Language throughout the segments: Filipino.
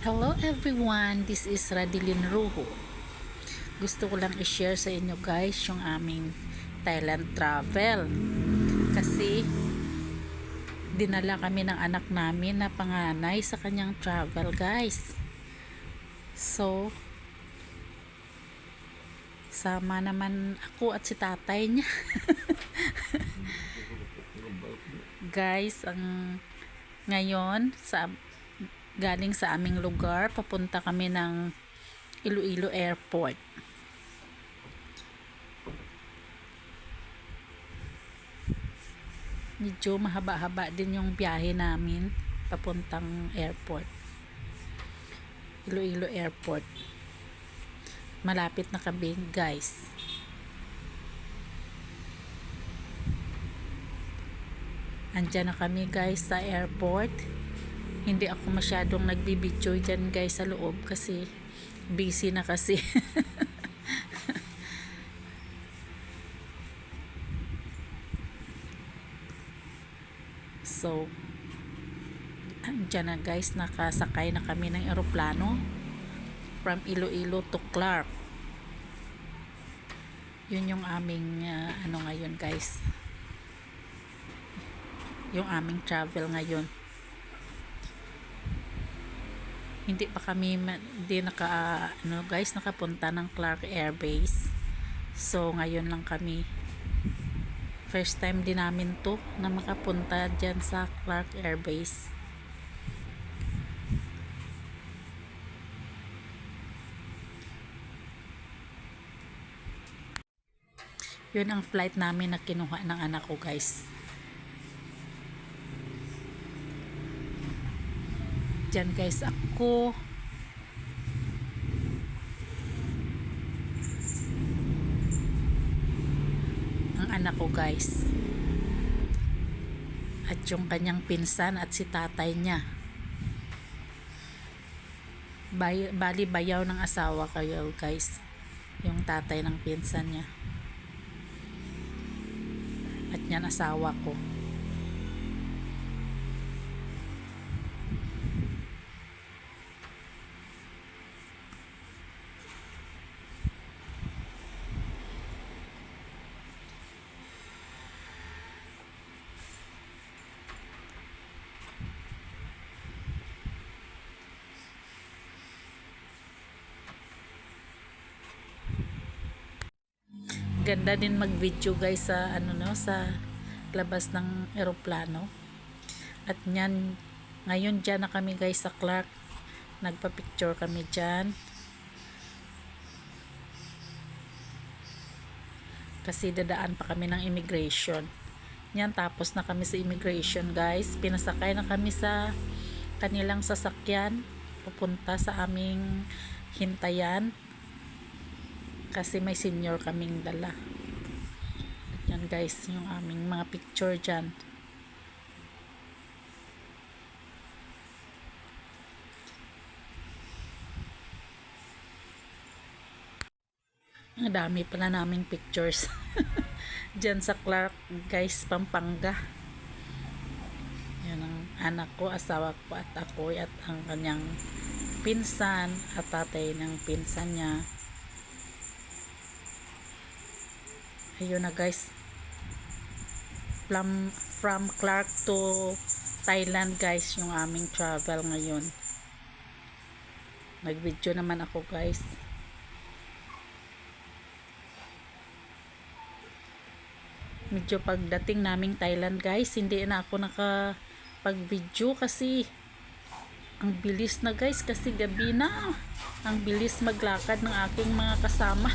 Hello everyone, this is Radilyn Ruho. Gusto ko lang i-share sa inyo guys yung aming Thailand travel. Kasi dinala kami ng anak namin na panganay sa kanyang travel guys. So, sama naman ako at si tatay niya. Guys, ang ngayon galing sa aming lugar, papunta kami ng Iloilo Airport. Medyo mahaba-haba din yung biyahe namin papuntang airport. Iloilo Airport. Malapit na kami, guys. Andyan na kami, guys, sa airport. Hindi ako masyadong nagbibidyo dyan guys sa loob kasi busy na kasi. So, andyan na guys, nakasakay na kami ng eroplano from Iloilo to Clark. Yun yung aming ngayon guys. Yung aming travel ngayon. Hindi pa kami nakapunta ng Clark Air Base. So ngayon lang kami, first time din namin to na makapunta dyan sa Clark Air Base. Yun ang flight namin na kinuha ng anak ko guys. Dyan guys ako, ang anak ko guys, at yung kanyang pinsan at si tatay niya. Bali bayaw ng asawa kayo guys, yung tatay ng pinsan niya, at yan asawa ko. Ganda din mag-video guys sa sa labas ng eroplano. At ngayon dyan na kami guys sa Clark. Nagpa-picture kami dyan. Kasi dadaan pa kami ng immigration. Tapos na kami sa immigration guys. Pinasakay na kami sa kanilang sasakyan papunta sa aming hintayan. Kasi may senior kaming dala. At yan guys, yung aming mga picture dyan. Ang dami pala naming pictures. Dyan sa Clark guys, Pampanga. Yan ang anak ko, asawa ko at ako, at ang kanyang pinsan at tatay ng pinsan niya. Ayun na guys, from Clark to Thailand guys yung aming travel ngayon. Nag-video naman ako guys. Medyo pagdating naming Thailand guys, hindi na ako nakapag-video kasi ang bilis na guys, kasi gabi na. Ang bilis maglakad ng aking mga kasama.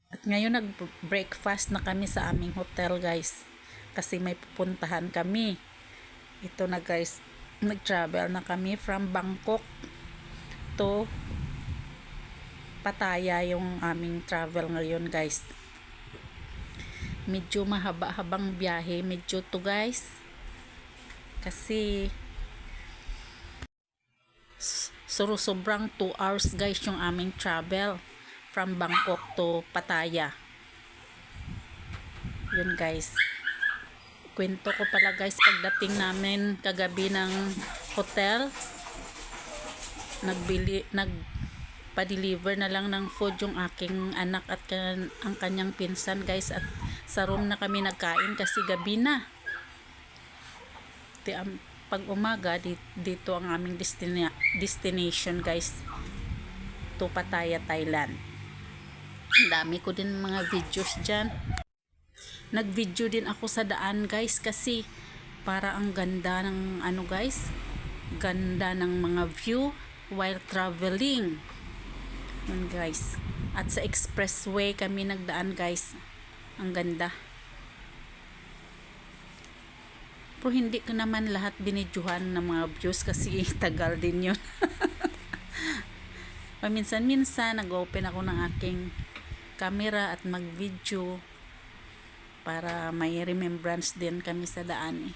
At ngayon nag-breakfast na kami sa aming hotel guys, kasi may pupuntahan kami. Ito na guys, nag-travel na kami from Bangkok to Pattaya yung aming travel ngayon guys. Medyo mahaba-habang biyahe medyo to guys, kasi sobrang 2 hours guys yung aming travel from Bangkok to Pattaya. Yun guys, kwento ko pala guys, pagdating namin kagabi ng hotel. Nagpa-deliver na lang ng food yung aking anak at ang kanyang pinsan guys, at sa room na kami nagkain kasi gabi na. Pag umaga dito ang aming destination guys, to Pattaya, Thailand. Ang dami ko din mga videos dyan. Nag-video din ako sa daan guys, kasi para ang ganda ng ano guys, ganda ng mga view while traveling. Yun guys. At sa expressway kami nagdaan guys. Ang ganda. Pero hindi ko naman lahat binidyohan ng mga views kasi tagal din yun. Paminsan-minsan nag-open ako ng aking camera at mag-video para may remembrance din kami sa daan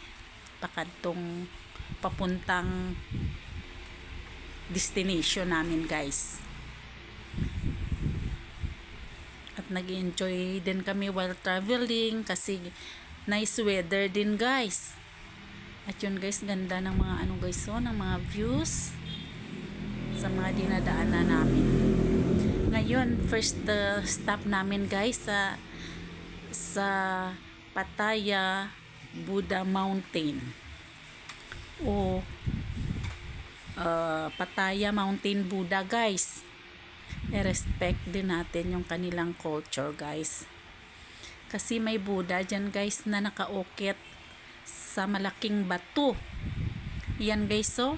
pakadtong papuntang destination namin guys. At nag-enjoy din kami while traveling kasi nice weather din guys. At yun guys, ganda ng mga ano guys, so ng mga views sa mga dinadaanan namin. Ngayon, first stop namin guys sa Pattaya Buddha Mountain o Pattaya Mountain Buddha guys. I-respect din natin yung kanilang culture guys, kasi may Buddha dyan guys na nakaukit sa malaking bato. Yan guys, so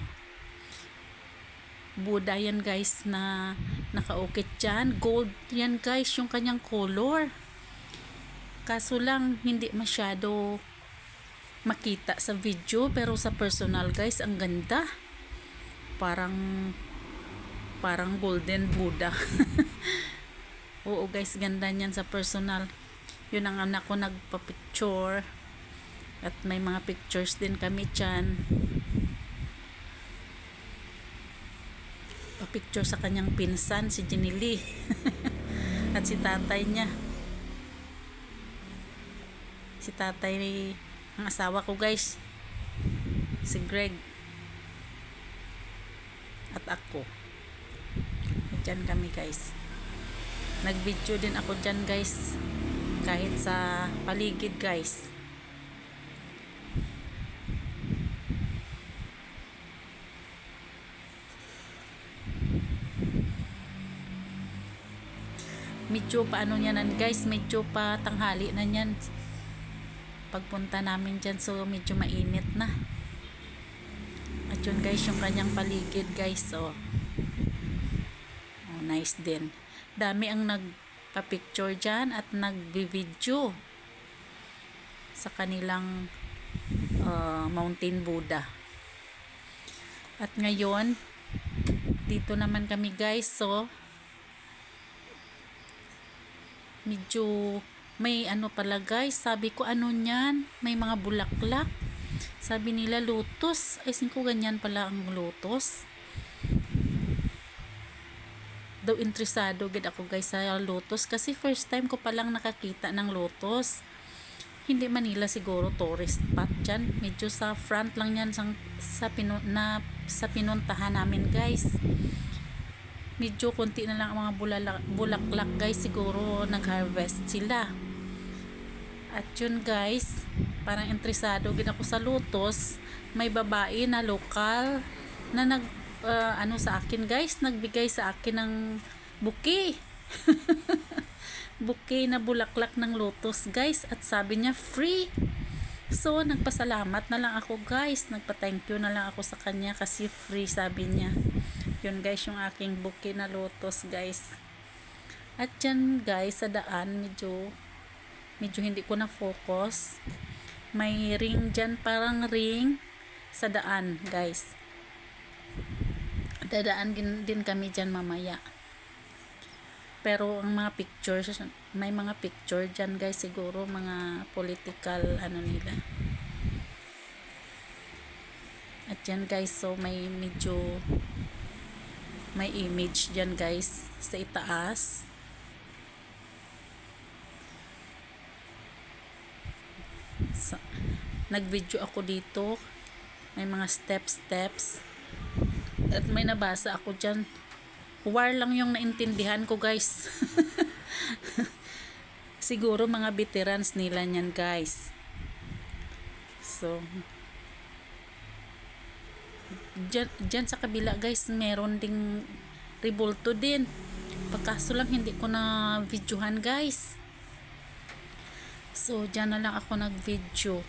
Buddha yan guys na nakaukit dyan. Gold yan guys yung kanyang color, kaso lang hindi masyado makita sa video, pero sa personal guys ang ganda. Parang golden Buddha. Oo guys, ganda niyan sa personal. Yun ang anak ko nagpa-picture at may mga pictures din kami dyan. Pa-picture sa kanyang pinsan si Jinili at si tatay niya, si tatay ang asawa ko guys, si Greg, at ako. Dyan kami guys. Nag-video din ako dyan guys, kahit sa paligid guys. Medyo pa ano yan guys, medyo pa tanghali na yan pagpunta namin dyan, so medyo mainit na. At yun guys, yung kanyang paligid guys, so nice din. Dami ang nagpa-picture dyan at nagbi-video sa kanilang Mountain Buddha. At ngayon dito naman kami guys, so medyo may ano pala guys, sabi ko ano nyan, may mga bulaklak, sabi nila lotus. Ay ko ganyan pala ang lotus. Daw interesado gid ako guys sa lotus, kasi first time ko palang nakakita ng lotus. Hindi Manila siguro tourist spot dyan, medyo sa front lang yan sa pinuntahan namin guys. Medyo konti na lang ang mga bulaklak guys, siguro nag-harvest sila. At yun guys, parang interesado gid ako sa lotus. May babae na lokal na ano sa akin guys, nagbigay sa akin ng bouquet. Bouquet na bulaklak ng lotus guys, at sabi niya free. So nagpasalamat na lang ako guys, nagpa-thank you na lang ako sa kanya kasi free sabi niya. Yun guys, yung aking bouquet na lotus guys. At yan guys, sa daan medyo hindi ko na focus. May ring dyan, parang ring sa daan guys. Dadaan din kami dyan mamaya. Pero ang mga pictures, may mga picture dyan guys, siguro mga political ano nila. At yan guys, so may medyo may image dyan guys sa itaas. So, nag-video ako dito May mga steps. At may nabasa ako dyan. War lang yung naintindihan ko, guys. Siguro mga veterans nila niyan, guys. So, dyan sa kabila, guys, meron ding rebulto din. Pagkaso lang hindi ko na videohan, guys. So, dyan na lang ako nag-video.